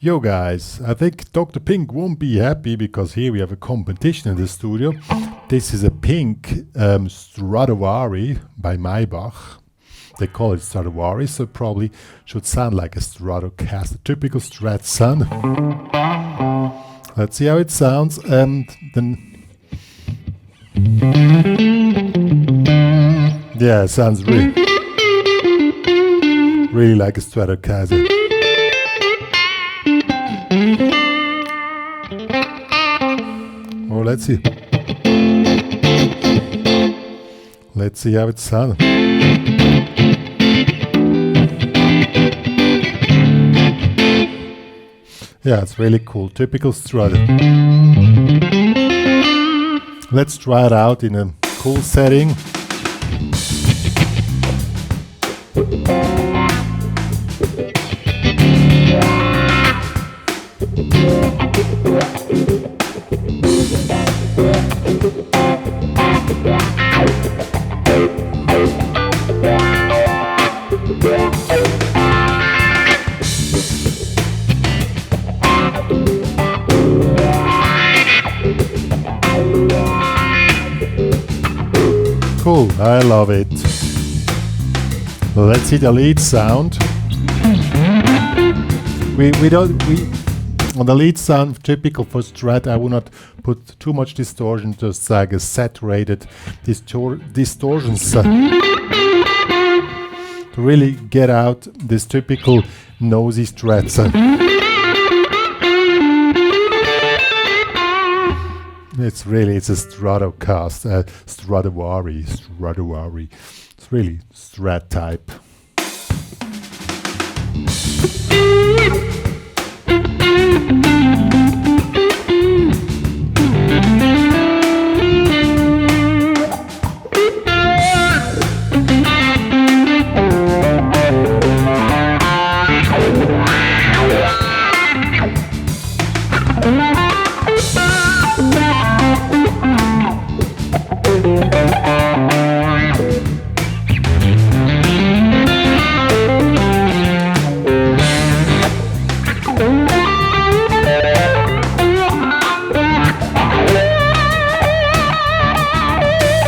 Yo guys, I think Dr. Pink won't be happy because here we have a competition in the studio. This is a Pink Stradivari by Maybach. They call it Stradivari, so it probably should sound like a Stratocaster, a typical Strat son. Let's see how it sounds, and then yeah, it sounds really like a Stratocaster. Oh, let's see. Let's see how it sounds. Yeah, it's really cool. Typical Strat. Let's try it out in a cool setting. Cool, I love it. Let's see the lead sound. On the lead sound, typical for Strat, I would not put too much distortion, just like a saturated distortion sound. To really get out this typical nosy Strat sound. It's a Stratocaster, Stradivari. It's really Strat type.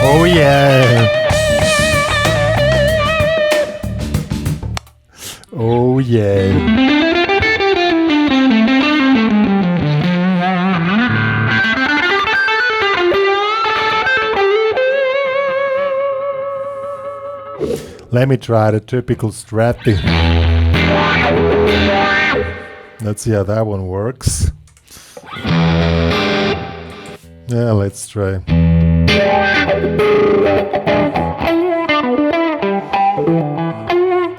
Oh yeah! Oh yeah! Let me try the typical Strat thing. Let's see how that one works. Yeah, let's try.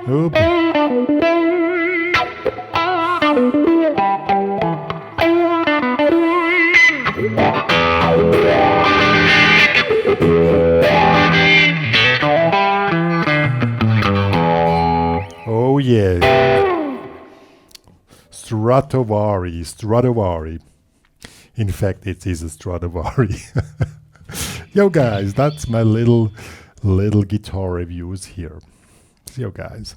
Oop. Oh yeah. Stradivari. In fact, it is a Stradivari. Yo guys, that's my little guitar reviews here. See you guys.